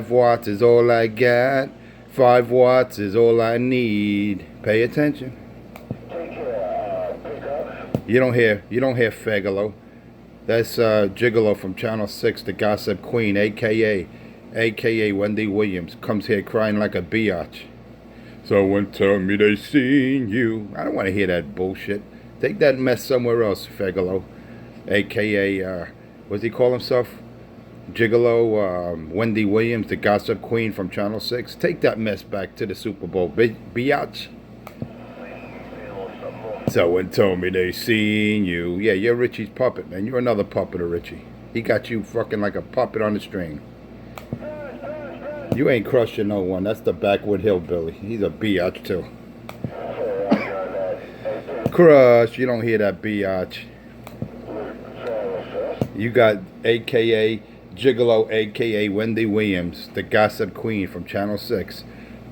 5 watts is all I got. 5 watts is all I need. Pay attention. You don't hear Fegalo. That's Gigolo from Channel 6, the Gossip Queen, aka Wendy Williams, comes here crying like a biatch. Someone tell me they seen you. I don't want to hear that bullshit. Take that mess somewhere else, Fegalo, aka what's he call himself? Gigolo, Wendy Williams, the Gossip Queen from Channel 6. Take that mess back to the Super Bowl, biatch. Someone told me they seen you. Yeah, you're Richie's puppet, man. You're another puppet of Richie. He got you fucking like a puppet on a string. You ain't crushing no one. That's the Backwood Hillbilly. He's a biatch, too. Crush. You don't hear that biatch. You got a.k.a. Gigolo, a.k.a. Wendy Williams, the Gossip Queen from Channel 6.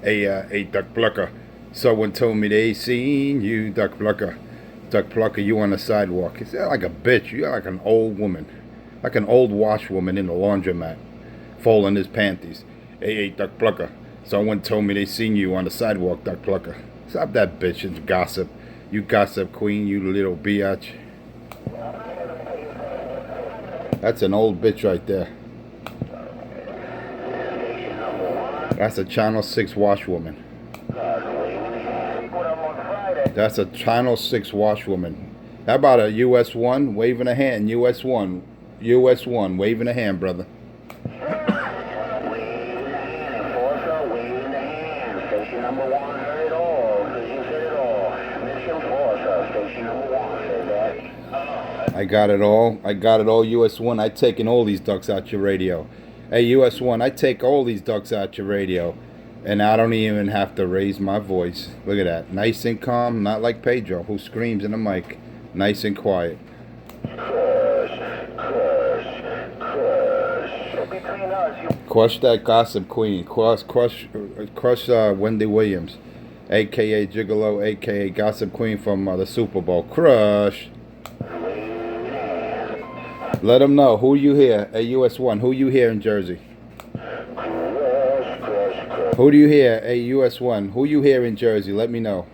A Duck Plucker. Someone told me they seen you, Duck Plucker. Duck Plucker, you on the sidewalk. You sound like a bitch. You're like an old woman. Like an old washwoman in the laundromat. Folding his panties. Hey, Duck Plucker. Someone told me they seen you on the sidewalk, Duck Plucker. Stop that bitch and gossip. You Gossip Queen, you little biatch. That's an old bitch right there. That's a Channel 6 washwoman. That's a Channel 6 washwoman. How about a US 1 waving a hand? US 1. US 1 waving a hand, brother. I got it all. I got it all, US 1. I taking all these ducks out your radio. Hey, US 1, I take all these ducks out your radio. And I don't even have to raise my voice. Look at that. Nice and calm, not like Pedro, who screams in the mic. Nice and quiet. Crush that Gossip Queen. Crush Wendy Williams, a.k.a. Gigolo, a.k.a. Gossip Queen from the Super Bowl. Crush. Let them know. Who you hear? A US 1. Who you hear in Jersey? Who do you hear? A US 1. Who you hear in Jersey? Let me know.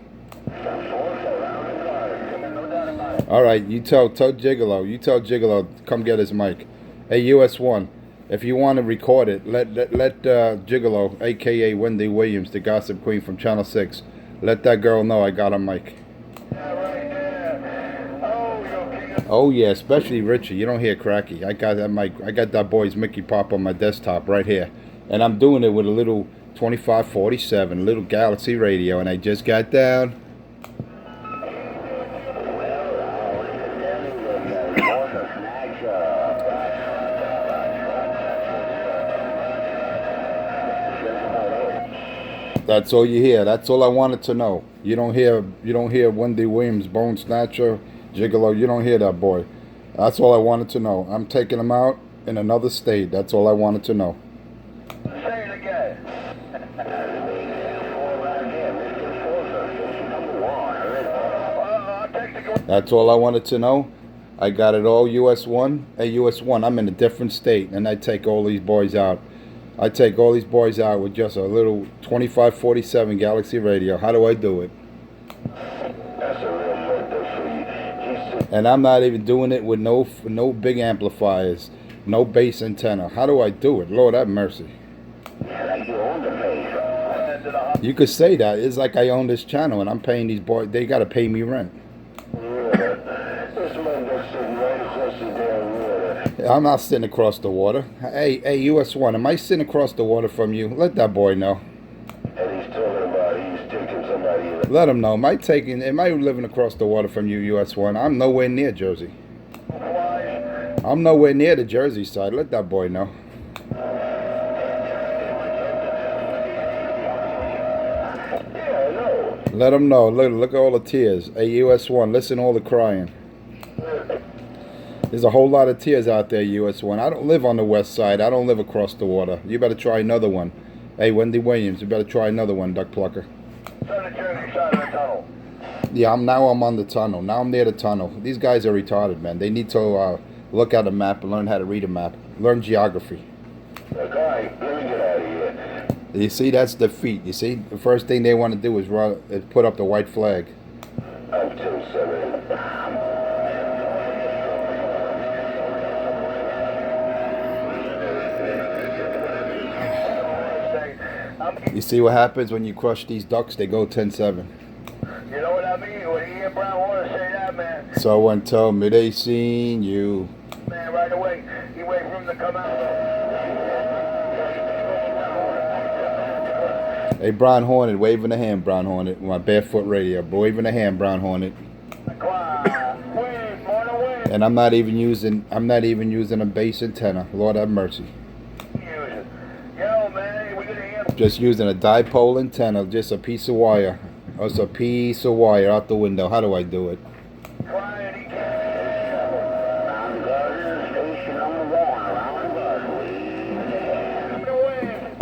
All right, you tell Gigolo. You tell Gigolo, come get his mic. A US 1. If you want to record it, let Gigolo, a.k.a. Wendy Williams, the Gossip Queen from Channel 6, let that girl know I got a mic. Oh yeah, especially Richie. You don't hear Cracky. I got that mic. I got that boy's Mickey Pop on my desktop right here, and I'm doing it with a little 2547, little Galaxy radio, and I just got down. That's all you hear. That's all I wanted to know. You don't hear Wendy Williams, Bone Snatcher, Gigolo. You don't hear that boy. That's all I wanted to know. I'm taking him out in another state. That's all I wanted to know. Say it again. That's all I wanted to know. I got it all, US 1. Hey, US 1, I'm in a different state, and I take all these boys out. I take all these boys out with just a little 2547 Galaxy radio. How do I do it? And I'm not even doing it with no big amplifiers, no bass antenna. How do I do it? Lord have mercy. You could say that. It's like I own this channel and I'm paying these boys. They got to pay me rent. I'm not sitting across the water. Hey, US 1, am I sitting across the water from you? Let that boy know. Let him know. Am I living across the water from you, US 1? I'm nowhere near Jersey. I'm nowhere near the Jersey side. Let that boy know. Let him know. Look at all the tears. Hey, US 1, listen to all the crying. There's a whole lot of tears out there, US 1. I don't live on the west side. I don't live across the water. You better try another one. Hey, Wendy Williams, you better try another one, Duck Plucker. Yeah, I'm on the tunnel. Now I'm near the tunnel. These guys are retarded, man. They need to look at a map and learn how to read a map. Learn geography. Okay, let me get out of here. You see, that's defeat. You see, the first thing they want to do is put up the white flag. I'm 2-7. You see what happens when you crush these ducks? They go 10-7. You know what I mean? When you hear Brown Horner say that, man, Someone tell me they seen you. man, right away, you wait for him to come out. Hey, Brown Hornet, waving a hand, Brown Hornet. My barefoot radio, waving a hand, Brown Hornet. Win, more to win. And I'm not even using a base antenna. Lord have mercy. Yo, man, we gonna hear. Just using a dipole antenna, just a piece of wire. Just a piece of wire out the window. How do I do it? Crying, he can't. I'm guarding station number 1 around the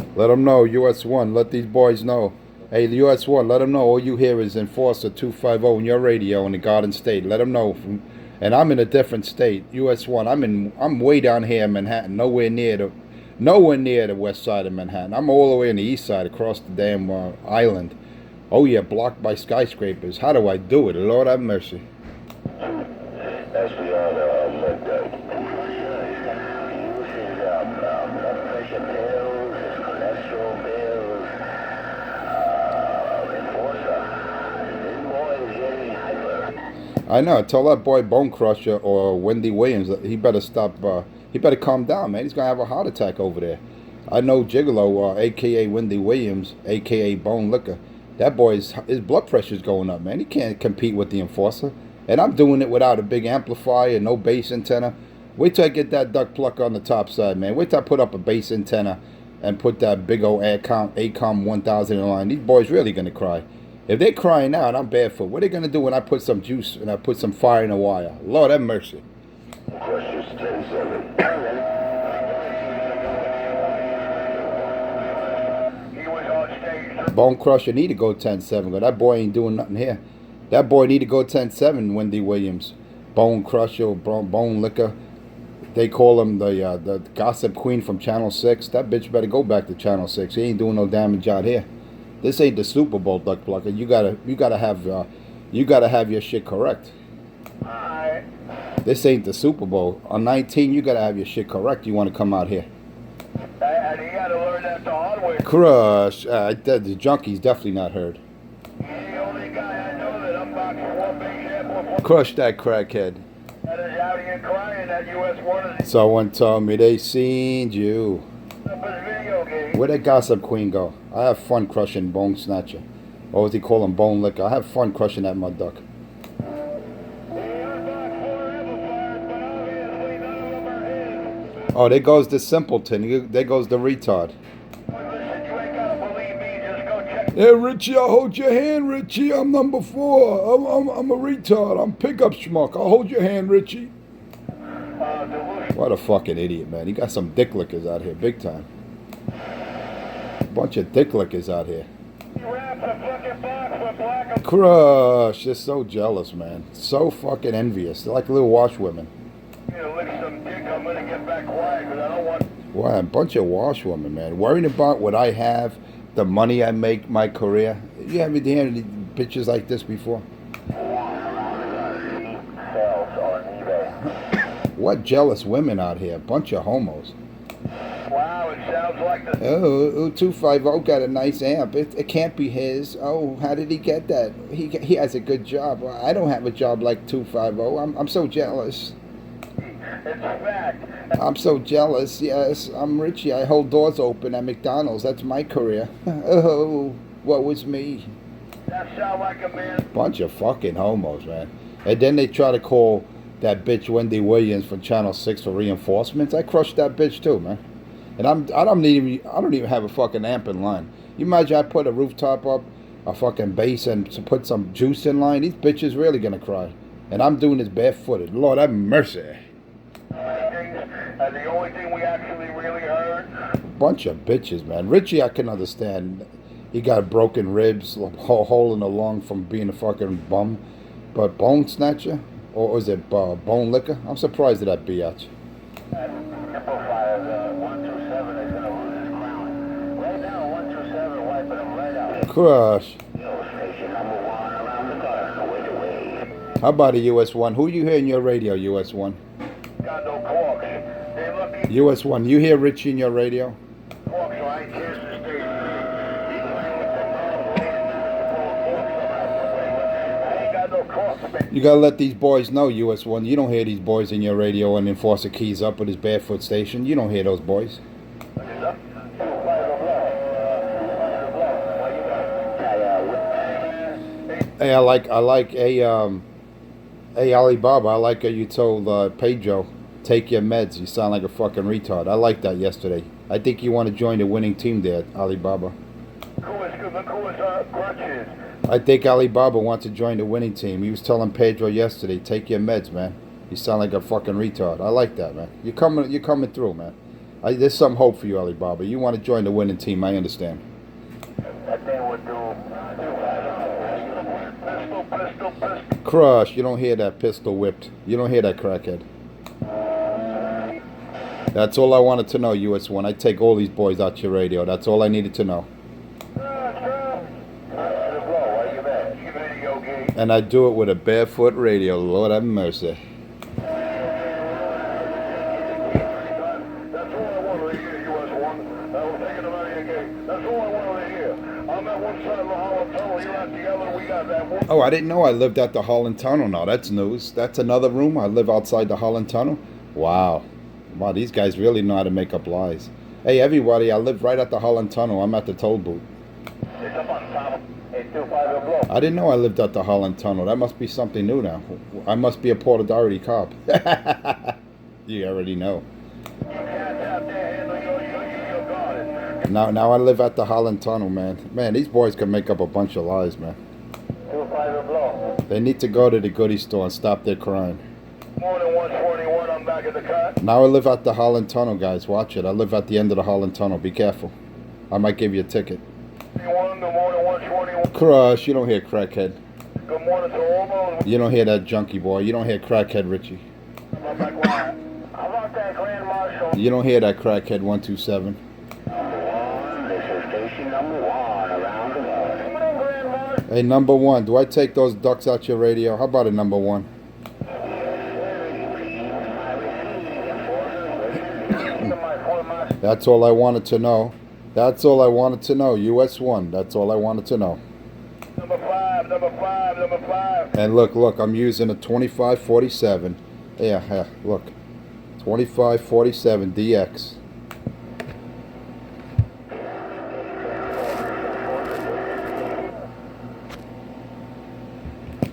bus. Let them know, US1. Let these boys know. Hey, the US1, let them know all you hear is Enforcer 250 on your radio in the Garden State. Let them know. And I'm in a different state. US1, I'm way down here in Manhattan, nowhere near the west side of Manhattan. I'm all the way on the east side, across the damn island. Oh yeah, blocked by skyscrapers. How do I do it? Lord have mercy. That's beyond blood type. Uses blood pressure pills, cholesterol pills, Enforcer. This boy is getting hyper. I know. Tell that boy Bone Crusher or Wendy Williams that he better stop. He better calm down, man. He's gonna have a heart attack over there. I know Gigolo, aka Wendy Williams, aka Bone Liquor. That boy's his blood pressure's going up, man. He can't compete with the Enforcer. And I'm doing it without a big amplifier, no bass antenna. Wait till I get that duck plucker on the top side, man. Wait till I put up a bass antenna and put that big old ACOM 1000 in line. These boys really gonna cry. If they're crying out, I'm barefoot. What are they gonna do when I put some juice and I put some fire in the wire? Lord have mercy. Crusher's 10-7. He was on stage. Bone Crusher need to go 10-7. But that boy ain't doing nothing here. That boy need to go 10-7, Wendy Williams. Bone Crusher, Bone Liquor. They call him the gossip queen from Channel 6. That bitch better go back to Channel 6. He ain't doing no damage out here. This ain't the Super Bowl, Duck Plucker. You gotta have your shit correct. Alright. This ain't the Super Bowl. On 19, you gotta have your shit correct. You want to come out here. And he had to learn that the hard way. Crush. The junkie's definitely not heard. He's the only guy I know that unboxed one big sample. Crush that crackhead. That is out here crying that US1 is Someone told me they seen you. up his video game. Where'd that gossip queen go? I have fun crushing Bone Snatcher. Or what do you call him? Bone Liquor. I have fun crushing that mud duck. Oh, there goes the simpleton. There goes the retard. Yeah, Richie, I'll hold your hand, Richie. I'm number 4. I'm a retard. I'm pickup schmuck. I'll hold your hand, Richie. What a fucking idiot, man. You got some dick lickers out here, big time. Bunch of dick lickers out here. Crush. They're so jealous, man. So fucking envious. They're like little wash women. Wow, a bunch of washwomen, man. Worrying about what I have, the money I make, my career. You haven't had any bitches like this before? What jealous women out here. Bunch of homos. Wow, it sounds like the... Oh, 250 got a nice amp. It can't be his. Oh, how did he get that? He has a good job. Well, I don't have a job like 250. I'm so jealous. It's a fact. I'm so jealous. Yes, I'm Richie. I hold doors open at McDonald's. That's my career. Oh, what was me? That sound like a man. Bunch of fucking homos, man. And then they try to call that bitch Wendy Williams from Channel 6 for reinforcements. I crushed that bitch too, man. And I don't even have a fucking amp in line. You imagine I put a rooftop up, a fucking bass, and to put some juice in line? These bitches really gonna cry. And I'm doing this barefooted. Lord have mercy. And the only thing we actually really heard. Bunch of bitches, man. Richie, I can understand. He got broken ribs, hole in the lung from being a fucking bum. But Bone Snatcher? Or was it Bone Liquor? I'm surprised at that biatch. Amplifier 127 is Crush. Station number 1 around the corner with the wave. How about a US1? Who you hear in your radio, US1? Got no quarks. They lucky US1, you hear Richie in your radio? quarks, so I ain't changed the station. I ain't got no quarks, man. You gotta let these boys know, US1. You don't hear these boys in your radio and Enforcer Keys up at his barefoot station. You don't hear those boys. Hey, I like hey Alibaba, I like how you told Pedro, take your meds. You sound like a fucking retard. I like that yesterday. I think you want to join the winning team there, Alibaba. Look who his crutch is. I think Alibaba wants to join the winning team. He was telling Pedro yesterday, take your meds, man. You sound like a fucking retard. I like that, man. You're coming through, man. There's some hope for you, Alibaba. You want to join the winning team, I understand. That thing would do. Pistol. Crush, you don't hear that pistol whipped. You don't hear that crackhead. That's all I wanted to know, US1. I take all these boys out your radio. That's all I needed to know. And I do it with a barefoot radio. Lord have mercy. That's all I wanted to hear, US1. I was thinking about your game. That's all I wanted to hear. I'm at one side of the Holland Tunnel. You're at the other. We got that one. Oh, I didn't know I lived at the Holland Tunnel. No, that's news. That's another room. I live outside the Holland Tunnel. Wow. Wow, these guys really know how to make up lies. Hey, everybody, I live right at the Holland Tunnel. I'm at the toll booth. It's up on top. 825 blow. I didn't know I lived at the Holland Tunnel. That must be something new now. I must be a Port Authority cop. You already know. Now I live at the Holland Tunnel, man. Man, these boys can make up a bunch of lies, man. 25 blow. They need to go to the goodie store and stop their crying. More than 141. I'm back at the cut. Now I live at the Holland Tunnel, guys. Watch it. I live at the end of the Holland Tunnel. Be careful. I might give you a ticket. Good morning, 121. Crush, you don't hear crackhead. Good morning to all those. You don't hear that junkie boy. You don't hear crackhead Richie. How about that Grand Marshal? You don't hear that crackhead 127. This is station number 1 around the world. Come on, Grand Marshal. Hey, number one, do I take those ducks out your radio? How about a number one? That's all I wanted to know. That's all I wanted to know. US1. That's all I wanted to know. Number 5. And look, I'm using a 2547. Yeah, look. 2547 DX.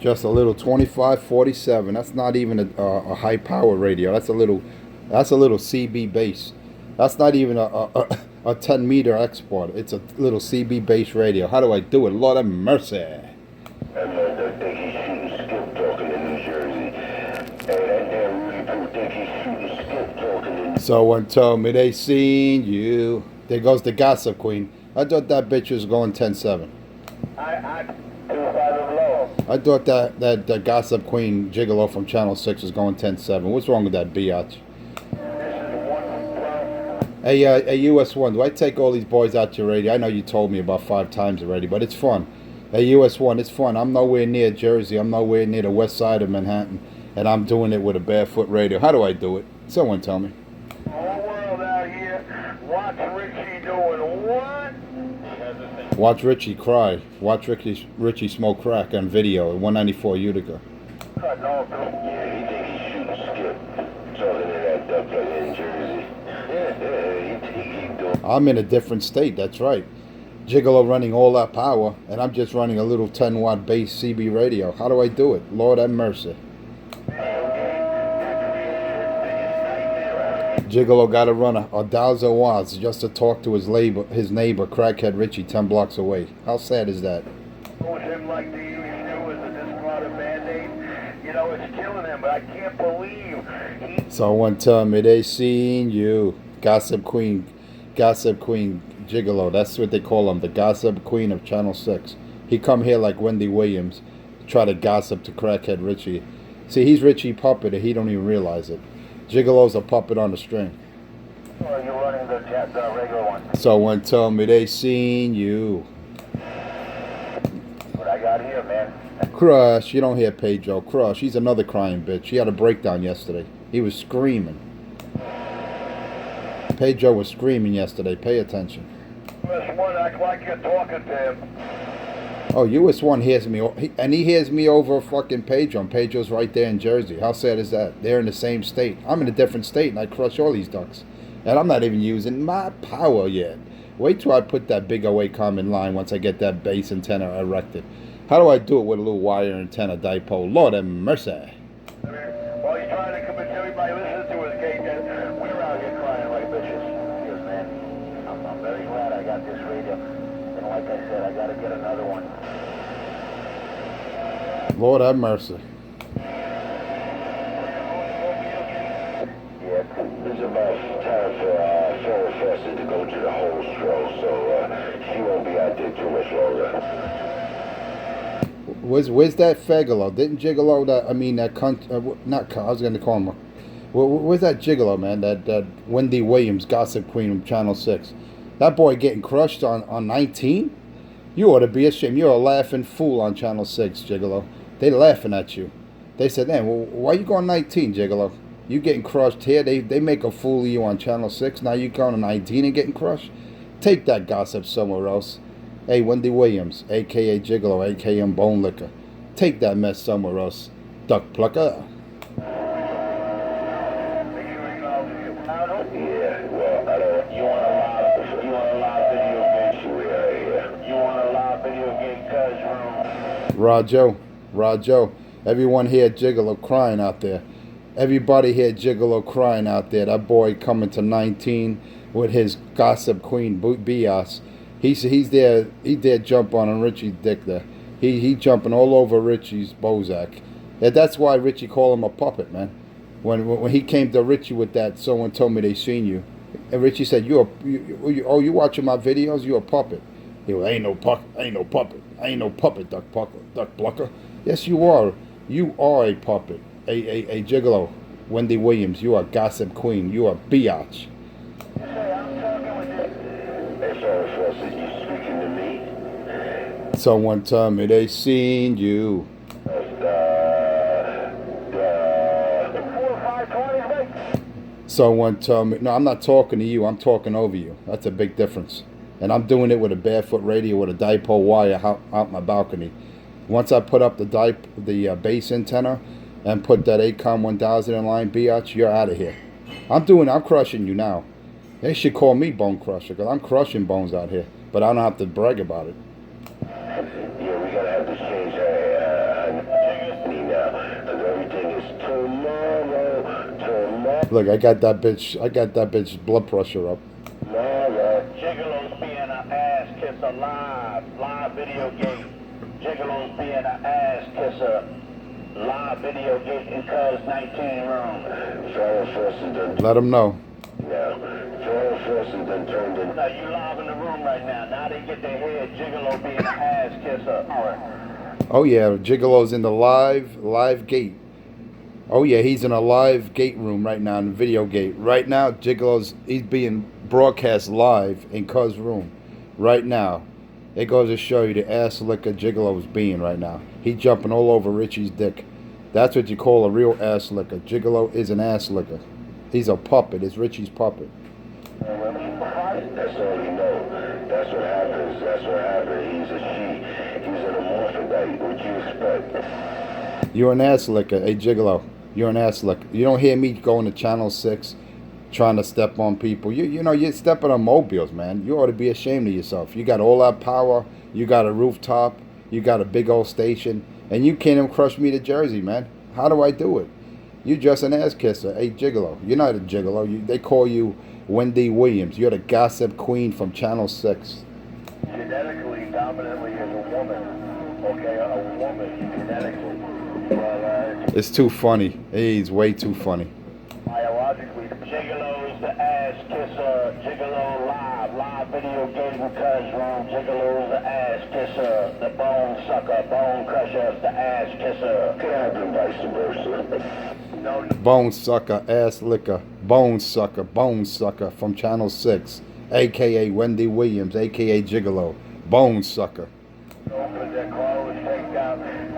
Just a little 2547. That's not even a high power radio. That's a little CB bass. That's not even a 10 meter export. It's a little CB bass radio. How do I do it? Lord have mercy. That think he's shooting skip talking in New Jersey. Hey, that damn Rudy Poo think he's shooting skip talking in. Someone told me they seen you. There goes the Gossip Queen. I thought that bitch was going 10-7. I 25 blow. I thought that Gossip Queen Gigolo from Channel 6 was going 10-7. What's wrong with that biatch? Hey, US1, do I take all these boys out your radio? I know you told me about 5 times already, but it's fun. Hey, US1, it's fun. I'm nowhere near Jersey. I'm nowhere near the west side of Manhattan, and I'm doing it with a barefoot radio. How do I do it? Someone tell me. Whole world out here. Watch Richie doing what? Watch Richie cry. Watch Richie smoke crack on video at 194 Utica. Cutting off. Yeah, he think he's shooting skip talking to that duck in Jersey. I'm in a different state, that's right. Gigolo running all that power, and I'm just running a little 10-watt bass CB radio. How do I do it? Lord have mercy. Gigolo got to run a 1,000 watts just to talk to his neighbor, crackhead Richie, 10 blocks away. How sad is that? With him like they used to as a discarded Band-Aid, you know, it's killing him, but I can't believe he... Someone tell me they seen you. Gossip Queen Gigolo. That's what they call him, the Gossip Queen of Channel 6. He come here like Wendy Williams, try to gossip to crackhead Richie. See, he's Richie puppet and he don't even realize it. Gigolo's a puppet on the string. Or are you running the regular one? Someone tell me they seen you. Crush, you don't hear Pedro. Crush, he's another crying bitch. He had a breakdown yesterday. He was screaming. Pedro was screaming yesterday. Pay attention. US 1, act like you're talking to him. Oh, US 1 hears me, and he hears me over fucking Pedro, and Pedro's right there in Jersey. How sad is that? They're in the same state. I'm in a different state, and I crush all these ducks. And I'm not even using my power yet. Wait till I put that big OACOM in line once I get that base antenna erected. How do I do it with a little wire antenna dipole? Lord have mercy. While you're trying to convince everybody listening to us, Kate, we're out here crying like bitches. Yes, man. I'm very glad I got this radio. And like I said, I gotta get another one. Lord have mercy. Yeah, it's about time for Sarah Fester to go to the whole stroll, so she won't be out there too much longer. Where's that Fegalo? Didn't Gigolo that? I mean that cunt. Not. I was going to call him. Where's that Gigolo, man? That Wendy Williams, Gossip Queen from Channel 6. That boy getting crushed on 19. You ought to be ashamed. You're a laughing fool on Channel 6, Gigolo. They laughing at you. They said, "Man, well, why you going 19, Gigolo? You getting crushed here? They make a fool of you on Channel 6. Now you going to 19 and getting crushed? Take that gossip somewhere else." Hey, Wendy Williams, a.k.a. Gigolo, a.k.a. Bone Liquor. Take that mess somewhere else, duck plucker. Yeah, well, I don't. You want a live video game shoot here? You want a live video game cuz room? Rajo, everyone here Gigolo crying out there. Everybody here Gigolo crying out there. That boy coming to 19 with his Gossip Queen Bias. He's there. He did jump on Richie's dick there. He jumping all over Richie's Bozak. And that's why Richie called him a puppet, man. When he came to Richie with that, someone told me they seen you, and Richie said, you watching my videos? You a puppet? He was, ain't no puppet, duck plucker. Yes, you are. You are a puppet, a Gigolo. Wendy Williams, you are Gossip Queen. You are biatch. You speaking to me? Someone tell me they seen you. Someone tell me. No, I'm not talking to you. I'm talking over you. That's a big difference. And I'm doing it with a barefoot radio with a dipole wire out my balcony. Once I put up the base antenna and put that ACOM 1000 in line, biatch, you're out of here. I'm crushing you now. They should call me Bone Crusher, because I'm crushing bones out here. But I don't have to brag about it. Yeah, we gotta have to change now, because everything is tomorrow. Look, I got that bitch blood pressure up. Gigolo's being an ass kisser live video game. Gigolo's being an ass kisser live video game in Cuz 19 room. Let them know. Now, Sarah Fester done turned in. Now, you live in the room right now. Now they get their head Gigolo being an ass kisser. Oh yeah, Gigolo's in the live gate. Oh yeah, he's in a live gate room right now, in the video gate. Right now, he's being broadcast live in Cuz room. Right now. It goes to show you the ass licker Gigolo's being right now. He jumping all over Richie's dick. That's what you call a real ass licker. Gigolo is an ass licker. He's a puppet. It's Richie's puppet. That's all you know. That's what happens. He's a she. He's an hermaphrodite. What you expect? You're an ass licker, hey Gigolo. You're an ass licker. You don't hear me going to Channel 6 trying to step on people. You're stepping on mobiles, man. You ought to be ashamed of yourself. You got all that power. You got a rooftop. You got a big old station. And you can't even crush me to Jersey, man. How do I do it? You're just an ass kisser. Hey, Gigolo. You're not a Gigolo. They call you Wendy Williams. You're the Gossip Queen from Channel 6. Genetically, dominantly as a woman. Okay, a woman, genetically. It's too funny. He's way too funny. Biologically, Gigolo's the ass kisser. Gigolo live video game Cuz room. Gigolo's the ass kisser. The bone sucker, bone crusher, the ass kisser. Could happen vice versa. no, Bone sucker, ass licker, bone sucker from Channel 6, a.k.a. Wendy Williams, a.k.a. Gigolo, bone sucker. no, but that car was taken down, and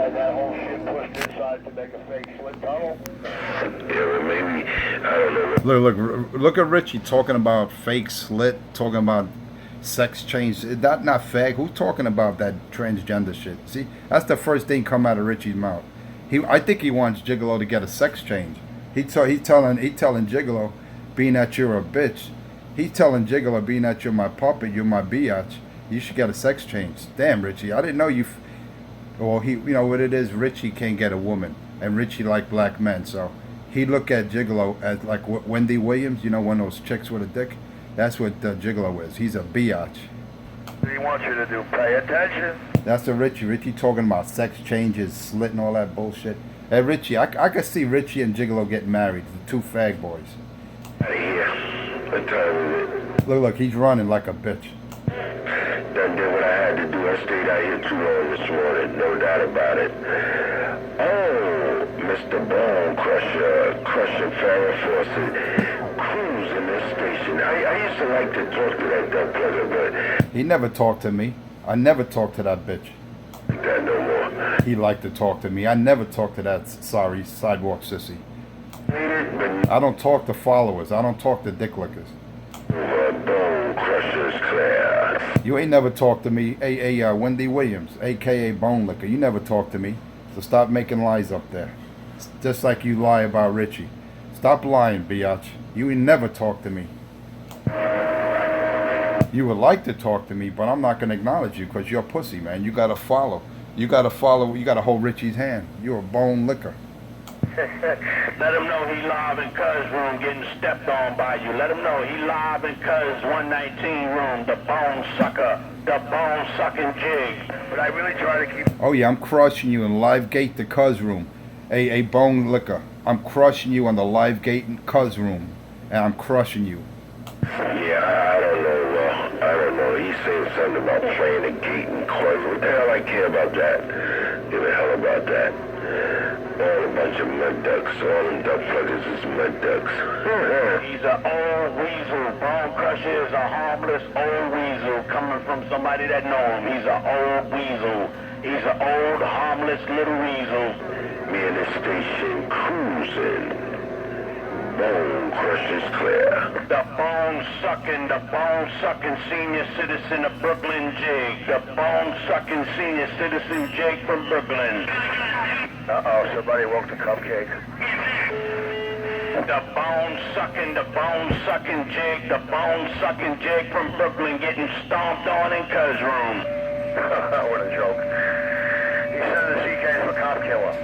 decided to make a fake slit tunnel? Yeah, well, maybe, I don't know. Look at Richie talking about fake slit, talking about sex change. That not fag. Who's talking about that transgender shit? See, that's the first thing come out of Richie's mouth. I think he wants Gigolo to get a sex change. He telling Gigolo, being that you're a bitch. He's telling Gigolo, being that you're my puppet, you're my biatch, you should get a sex change. Damn, Richie, I didn't know you. Well, you know what it is. Richie can't get a woman, and Richie like black men, so he look at Gigolo as like Wendy Williams. You know, one of those chicks with a dick. That's what Gigolo is. He's a biatch. What do you want you to do? Pay attention? That's the Richie. Richie talking about sex changes, slit, and all that bullshit. Hey, Richie, I could see Richie and Gigolo getting married. The two fag boys. Yeah, what time is it? Look, he's running like a bitch. Done did what I had to do. I stayed out here too long this morning, no doubt about it. Oh, Mr. Bone Crusher Farrah Fawcett, cruising this station. I used to like to talk to that dumb plugger, but He never talked to me. I never talked to that bitch. that no more. He liked to talk to me. I never talked to that sorry sidewalk sissy. But I don't talk to followers. I don't talk to dick lickers. Bone Crusher's clear. You ain't never talked to me. Hey, Wendy Williams, a.k.a. Bone Licker. You never talked to me. So stop making lies up there. Just like you lie about Richie. Stop lying, biatch. You ain't never talked to me. You would like to talk to me, but I'm not going to acknowledge you because you're a pussy, man. You got to follow. You got to follow. You got to hold Richie's hand. You're a Bone Licker. Let him know he live in Cuz room getting stepped on by you. Let him know he live in Cuz 119 room, the bone sucker, the bone sucking jig. But I really try to keep... Oh, yeah, I'm crushing you in Live Gate, the Cuz room. A Bone Licker. I'm crushing you on the Live Gate and Cuz room. And I'm crushing you. Yeah, I don't know. I don't know. He's saying something about playing the gate and Cuz. What the hell I care about that? Give a hell about that. All a bunch of mud ducks. All them duck pluggers is mud ducks. He's an old weasel. Bone Crusher is a harmless old weasel coming from somebody that know him. He's an old weasel. He's an old harmless little weasel. Me and the station cruising. Bone Crusher's clear. The bone sucking senior citizen of Brooklyn jig. The bone sucking senior citizen jig from Brooklyn. Uh-oh, somebody woke the cupcake. The bone sucking jig. The bone sucking jig from Brooklyn getting stomped on in Cuz room. What a joke. He said the CK's for cop killer.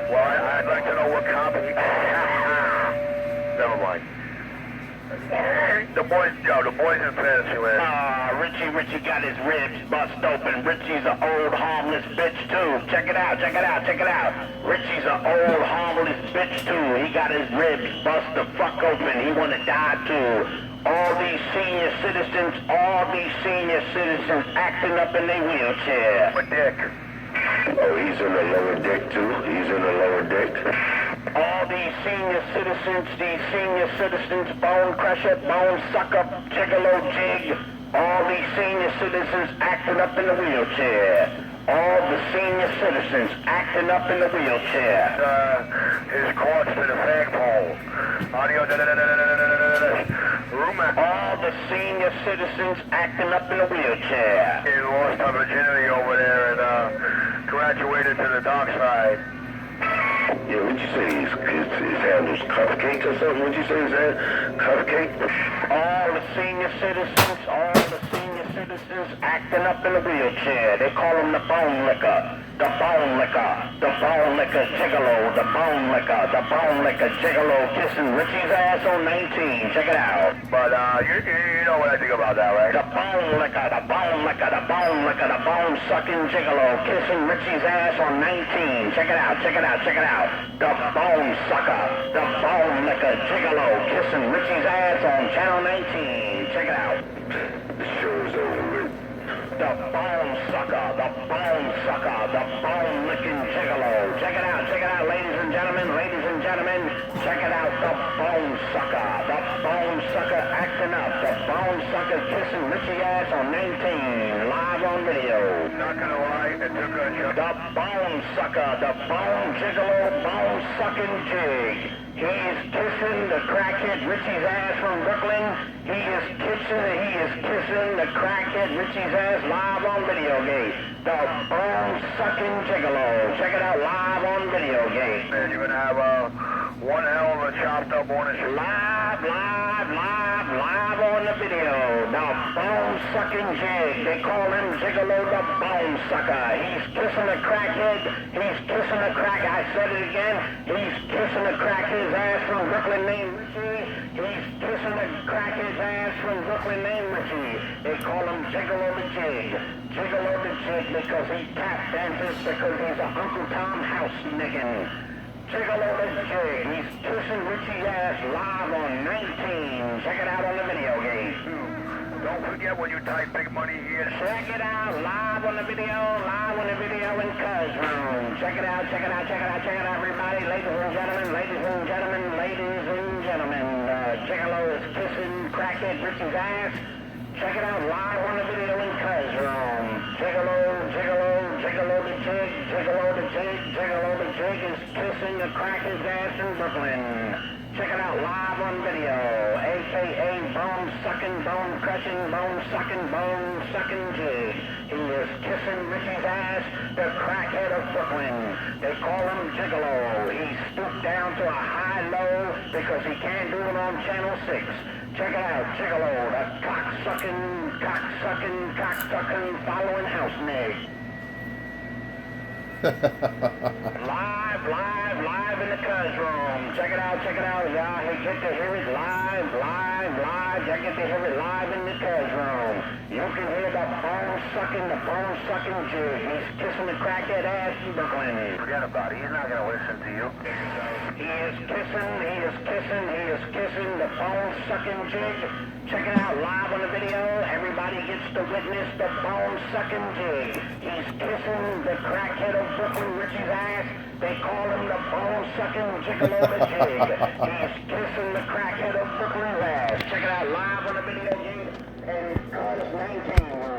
Well, I'd like to know what cop he... Never mind. The boys in fantasy land. Richie got his ribs bust open. Richie's an old harmless bitch too. Check it out. Richie's an old harmless bitch too. He got his ribs bust the fuck open. He wanna die too. All these senior citizens acting up in their wheelchair. What dick? Oh, he's in the lower deck too? He's in the lower deck? All these senior citizens, Bone Crusher, Bone Sucker, Gigolo Jig, all these senior citizens acting up in the wheelchair. All the senior citizens acting up in the wheelchair. His corpse to the fag pole. Audio... All the senior citizens acting up in the wheelchair. He lost her virginity over there and graduated to the dark side. Yeah, what'd you say? His hand was Cupcake or something? What'd you say his hand? Cupcake? All the senior citizens acting up in the wheelchair. They call him the Bone Licker. The Bone Licker Gigolo. The Bone Licker Gigolo kissing Richie's ass on 19. Check it out. But, you know what I think about that, right? The Bone Sucking Gigolo kissing Richie's ass on 19. Check it out. The Bone Licker Gigolo kissing Richie's ass on channel 19. Check it out. The show's over with. The Bone Licking Gigolo. Check it out, ladies and gentlemen. Check it out, the Bone Sucker acting up. The Bone Sucker kissing Richie ass on 19. Live live on video. Not gonna lie, it took a job. The bone sucker, the bone gigolo, bone sucking jig. He's kissing the crackhead Richie's ass from Brooklyn. He is kissing the crackhead Richie's ass live on Videogate. The bone sucking gigolo. Check it out live on Videogate. Man, you're gonna have one hell of a chopped up one. Live on the video. The bone sucking jig. They call him Gigolo the Bone Sucker. He's kissing the crackhead. He's kissing the crack. I said it again. He's kissing the crackhead's ass from Brooklyn named Richie. He's kissing the crackhead's ass from Brooklyn named Richie. They call him Gigolo the Jig. Gigolo the Jig because he tap dances because he's a Uncle Tom house niggin'. Gigolo the Jig. He's kissing Richie's ass live on 19. Check it out on the Videogate. Don't forget when you type big money here. Check it out live on the video in Cuz Room. Check it out, everybody. Ladies and gentlemen. Gigolo is kissing crackhead Richie's ass. Check it out live on the video in Cuz Room. Gigolo the Jig is kissing the crackhead's ass in Brooklyn. Check it out live on video, a.k.a. bone sucking, bone crushing, bone sucking jig. He is kissing Richie's ass, the crackhead of Brooklyn. They call him Gigolo. He stooped down to a high low because he can't do it on Channel 6. Check it out, Gigolo, the cock-sucking, following house nig. live in the Cuz Room. Check it out. Yeah, you get to hear it live. You get to hear it live in the Cuz Room. You can hear the bone sucking jig. He's kissing the crackhead ass in Brooklyn. Forget about it. He's not gonna listen to you. He is kissing the bone sucking jig. Check it out live on the video. Everybody gets to witness the bone sucking jig. He's kissing the crackhead of Brooklyn Richie's ass. They call him the bone sucking Gigolo the Jig. He's kissing the crackhead of Brooklyn's ass. Check it out live on the video game and Cuz 19 room.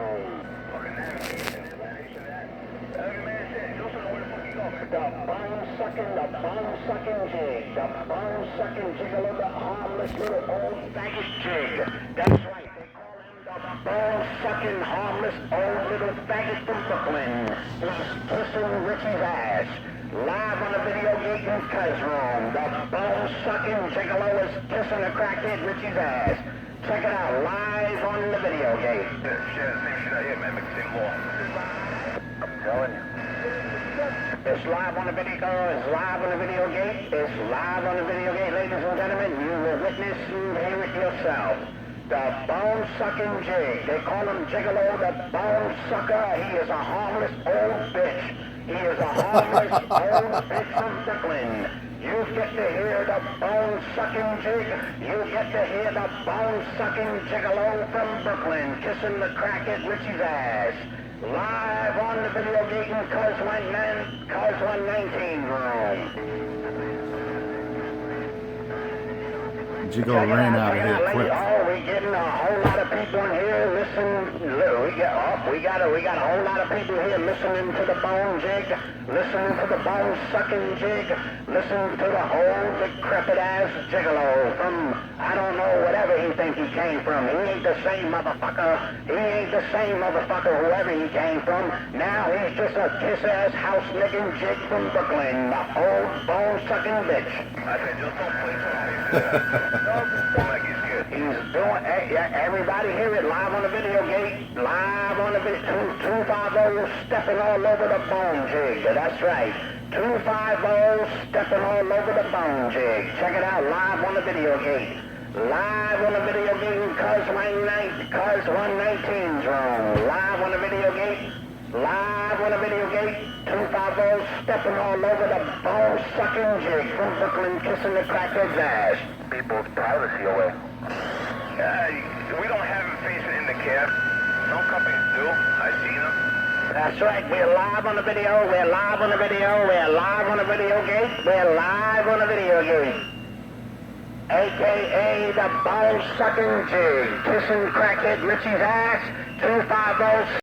The bone sucking jig. The bone sucking Gigolo, the harmless little old faggot jig. That's right. They call him the bone sucking harmless old little faggot from Brooklyn. He's kissing Richie's ass. Live on the Videogate in Cuz Room. The bone sucking Gigolo is kissing the crackhead Richie's ass. Check it out live on the Videogate. I'm telling you. It's live on the video. It's live on the Videogate. It's live on the Videogate, ladies and gentlemen. You will witness and hear it yourself. The bone sucking jig. They call him Gigolo, the bone sucker. He is a harmless old bitch. He is a harmless old bitch from Brooklyn. You get to hear the bone sucking jig. You get to hear the bone sucking Gigolo from Brooklyn kissing the crackhead Richie's ass. Live on the Videogate in Cuz 119 room. Gigolo ran out of here quick. Oh, we getting a whole lot of people in here we got a whole lot of people here listening to the bone jig, listening to the bone sucking jig, listening to the whole decrepit ass Gigolo from I don't know whatever he thinks he came from. He ain't the same motherfucker. Whoever he came from. Now he's just a kiss ass house licking jig from Brooklyn, the old bone sucking bitch. I said, just don't play He's doing, everybody hear it live on the Videogate, live on the video, 250 stepping all over the bone jig. That's right, 250 stepping all over the bone jig. Check it out live on the Videogate. Live on the Videogate in Cuz 119's room. Live on the Videogate. 250 stepping all over the bone sucking jig from Brooklyn kissing the crackhead's ass. people's privacy away. We don't have him facing in the cab. Some companies do. I've seen them. That's right. We're live on the video. We're live on the video. We're live on the Videogate. We're live on the Videogate. A.K.A. the bone sucking jig. Kissing crackhead Richie's ass. 250